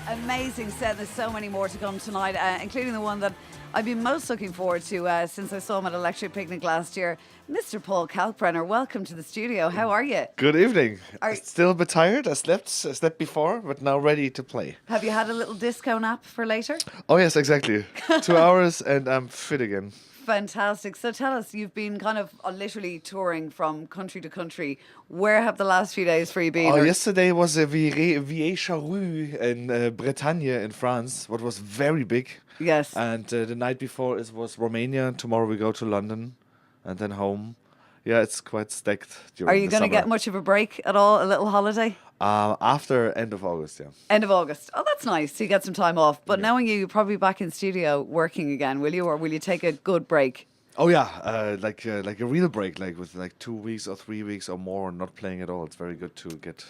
Amazing set. There's so many more to come tonight, including the one that I've been most looking forward to since I saw him at Electric Picnic last year. Mr. Paul Kalkbrenner, welcome to the studio. How are you? Good evening. Are- Still a bit tired. I slept before, but now ready to play. Have you had a little disco nap for later? Oh yes, exactly. 2 hours and I'm fit again. Fantastic. So tell us, you've been kind of literally touring from country to country. Where have the last few days for you been? Oh, Or- yesterday was a Vieille-Charrue in Bretagne in France, what was very big. Yes. And the night before it was Romania. Tomorrow we go to London and then home. Yeah, it's quite stacked during Are you the going to summer. get much of a break at all? A little holiday? After end of August, yeah. End of August. Oh, that's nice. So you get some time off. But knowing you, you're probably back in studio working again, will you? Or will you take a good break? Oh yeah, like a real break, like with like 2 weeks or 3 weeks or more not playing at all. It's very good to get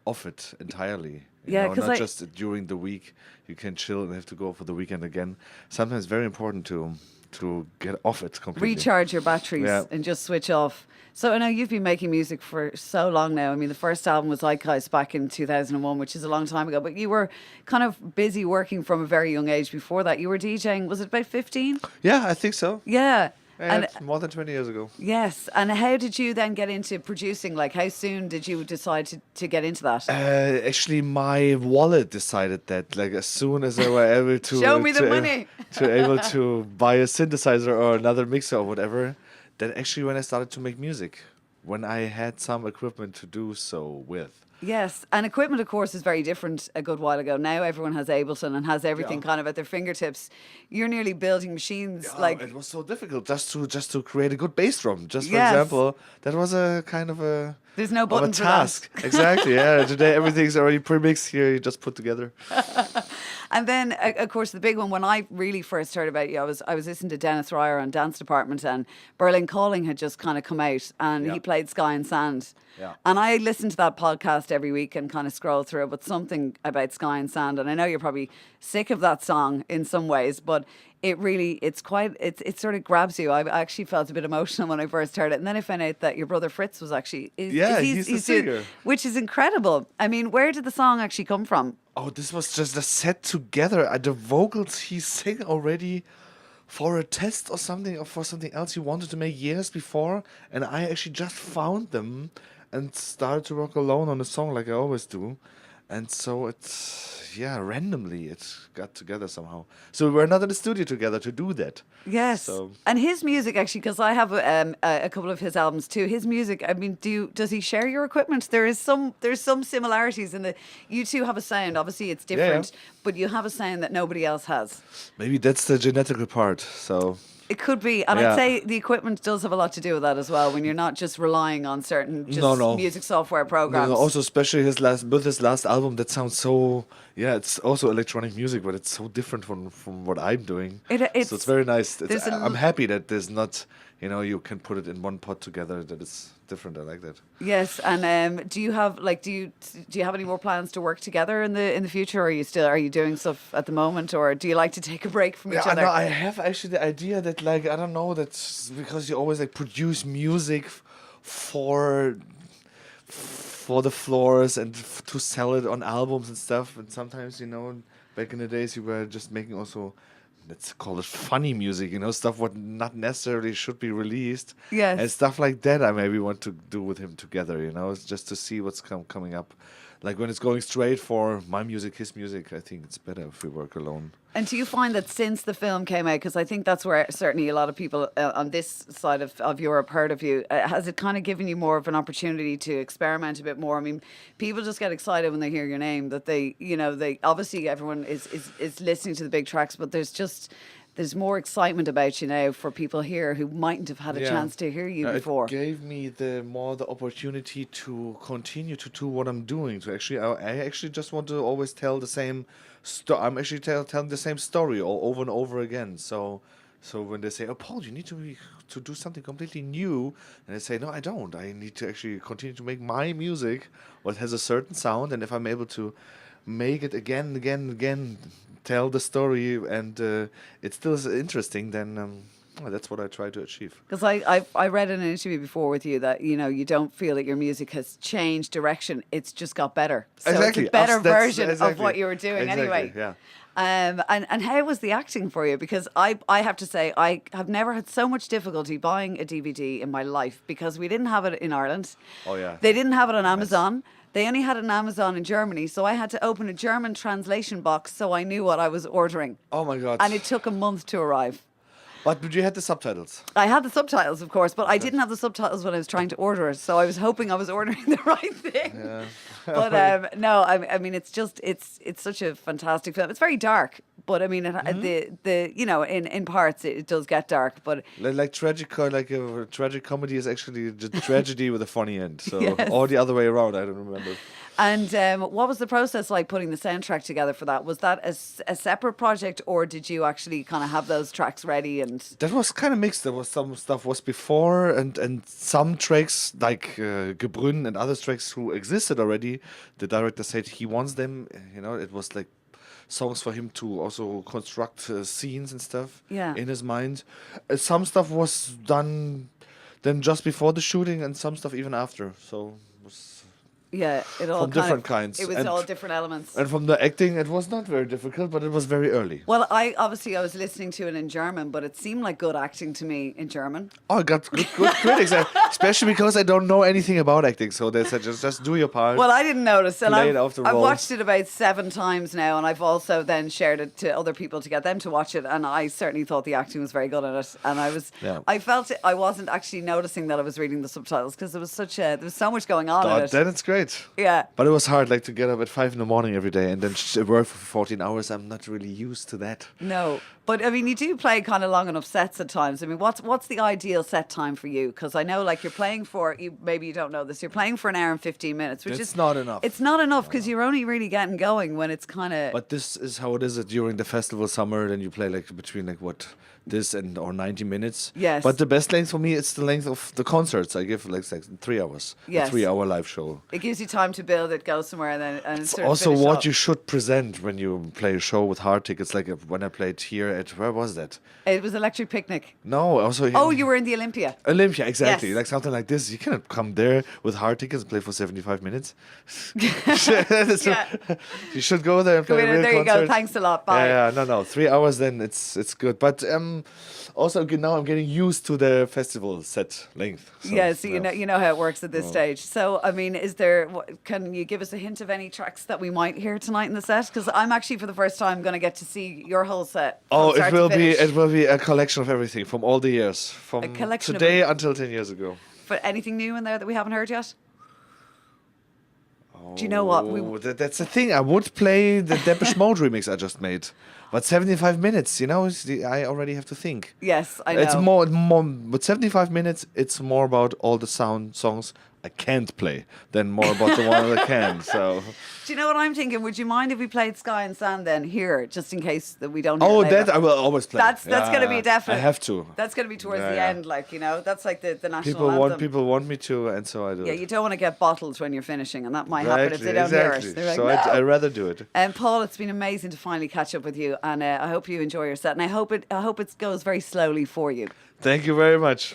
off it entirely. You Yeah, know, 'cause not I- just during the week. You can chill and have to go for the weekend again. Sometimes it's very important to get off it completely. Recharge your batteries Yeah. and just switch off. So I know you've been making music for so long now. I mean, the first album was Zeitgeist back in 2001, which is a long time ago. But you were kind of busy working from a very young age before that. You were DJing, was it about 15? Yeah, I think so. Yeah. And And more than 20 years ago. yes. And how did you then get into producing? Like, how soon did you decide to get into that? Actually, my wallet decided that. Like as soon as I were able to Show me the to, money. to able to buy a synthesizer or another mixer or whatever, then actually when I started to make music, when I had some equipment to do so with. Yes, and equipment, of course, is very different a good while ago. Now everyone has Ableton and has everything Yeah. kind of at their fingertips. You're nearly building machines Yeah, like it was so difficult just to create a good bass drum. Just for Yes. example, that was a kind of a there's no of a button for that. task. Exactly. Yeah. Today everything's already pre-mixed here. You just put together. And then, of course, the big one. When I really first heard about you, I was listening to Dennis Ryer on Dance Department, and Berlin Calling had just kind of come out, and he Yeah. played Sky and Sand. Yeah. And I listen to that podcast every week and kind of scroll through it, but something about Sky and Sand, and I know you're probably sick of that song in some ways, but it sort of grabs you. I actually felt a bit emotional when I first heard it, and then I found out that your brother Fritz was actually Yeah, he's the singer. which is incredible. I mean, where did the song actually come from? Oh, this was just a set together. The vocals he sang already for a test or something, or for something else he wanted to make years before, and I actually just found them and started to work alone on the song like I always do. And so randomly it got together somehow. So we were not in the studio together to do that. Yes, So- and his music actually, because I have a couple of his albums too. His music, I mean, does he share your equipment? There's some similarities in the. You two have a sound. Obviously, it's yeah. different, but you have a sound that nobody else has. Maybe that's the genetical part. So It could be, and I'd Yeah. say the equipment does have a lot to do with that as well. When you're not just relying on certain No. music software programs. Also, especially his last album, that sounds so. Yeah, it's also electronic music, but it's so different from what I'm doing. It's- so it's very nice. there's a I'm happy that there's not, you can put it in one pot together. That it's different. I like that. Yes, and do you have any more plans to work together in the future? Or are you doing stuff at the moment, or do you like to take a break from each Yeah, other? no, I have actually the idea that like I don't know, that's because you always like produce music for the floors and to sell it on albums and stuff. And sometimes back in the days you were just making also, let's call it funny music, stuff what not necessarily should be released. Yes. And stuff like that I maybe want to do with him together, it's just to see what's coming up. Like when it's going straight for my music, his music, I think it's better if we work alone. And do you find that since the film came out, because I think that's where certainly a lot of people on this side of Europe heard of you, has it kind of given you more of an opportunity to experiment a bit more? I mean, people just get excited when they hear your name, that they obviously everyone is listening to the big tracks, but there's more excitement about you now for people here who mightn't have had a chance to hear you before. It gave me the opportunity to continue to do what I'm doing. To actually, I actually just want to always tell the same story. I'm actually telling the same story all over and over again. So when they say, "Oh, Paul, you need to do something completely new," and I say, "No, I don't. I need to actually continue to make my music, what has a certain sound, and if I'm able to make it again and again and again, tell the story, and it still is interesting, then Well, that's what I try to achieve. Because I read in an interview before with you that, you know, you don't feel that your music has changed direction. It's just got better. So Exactly. it's a better That's version of exactly. what you were doing Exactly, anyway. yeah. And how was the acting for you? Because I have to say, I have never had so much difficulty buying a DVD in my life because we didn't have it in Ireland. Oh, yeah. They didn't have it on Amazon. They only had it on Amazon in Germany. So I had to open a German translation box so I knew what I was ordering. Oh my God. And it took a month to arrive. But you had the subtitles. I had the subtitles, of course, but I didn't have the subtitles when I was trying to order it. So I was hoping I was ordering the right thing. Yeah. But no, I mean, it's just it's such a fantastic film. It's very dark, but I mean, the you know, in parts it does get dark, but Like like a tragic comedy is actually the tragedy with a funny end. So Yes. or the other way around. I don't remember. And what was the process like putting the soundtrack together for that? Was that a separate project, or did you actually kind of have those tracks ready? And That was kind of mixed. There was some stuff was before, and some tracks like Gebrünn and other tracks who existed already. The director said he wants them. You know, it was like songs for him to also construct scenes and stuff Yeah. in his mind. Some stuff was done then just before the shooting, and some stuff even after. So it was. yeah, it all From kind different of, kinds. It was And- all different elements. And from the acting, it was not very difficult, but it was very early. Well, I was listening to it in German, but it seemed like good acting to me in German. Oh, I got good critics, especially because I don't know anything about acting. So they said just do your part. Well, I didn't notice, and Played I've, off the I've roll. watched it about 7 times now, and I've also then shared it to other people to get them to watch it, and I certainly thought the acting was very good in it, and Yeah. I felt I wasn't actually noticing that I was reading the subtitles because there was so much going on in it. Then it's great. Yeah. But it was hard, like to get up at 5 in the morning every day and then work for 14 hours. I'm not really used to that. No, but I mean, you do play kind of long enough sets at times. I mean, what's the ideal set time for you? Because I know, like, you're playing for maybe you don't know this. You're playing for an hour and 15 minutes, which It's is not enough. It's not enough because you're only really getting going when it's kind of. But this is how it is during the festival summer. Then you play like between like what this and or 90 minutes. Yes. But the best length for me, it's the length of the concerts. I give like 3 hours. Yes. A 3-hour live show. It gives you time to build it, go somewhere, and then It's sort of also finish what up. you should present when you play a show with hard tickets. Like when I played here at where was that? It was Electric Picnic. No, also Oh, you were in the Olympia. Olympia, exactly. Yes. Like something like this. You cannot come there with hard tickets and play for 75 minutes. So Yeah. You should go there and Come play a in, real there you go. concert. Thanks a lot. Bye. Yeah, no. 3 hours, then it's good. But also now I'm getting used to the festival set length. So you know how it works at this Oh. stage. So I mean, can you give us a hint of any tracks that we might hear tonight in the set? Because I'm actually for the first time going to get to see your whole set. from Oh, start to finish. it will be a collection of everything from all the years, from collection of today until 10 years ago. But anything new in there that we haven't heard yet? Do you know what? Oh, that's the thing. I would play the Depeche Mode remix I just made, but 75 minutes. You know, I already have to think. Yes, I know. It's more. But 75 minutes. It's more about all the songs I can't play than more about the one I can. So. Do you know what I'm thinking? Would you mind if we played Sky and Sand then here, just in case that we don't hear Oh, it later? that I will always play. That's going to be Yeah, a definite. I have to. That's going to be towards Yeah, the yeah. end, like, you know. That's like the national anthem. People want me to, and so I do. Yeah, it. you don't want to get bottled when you're finishing, and that might happen if they don't exactly. hear it. They're like, So no. I'd rather do it. Paul, it's been amazing to finally catch up with you, and I hope you enjoy your set, and I hope it goes very slowly for you. Thank you very much.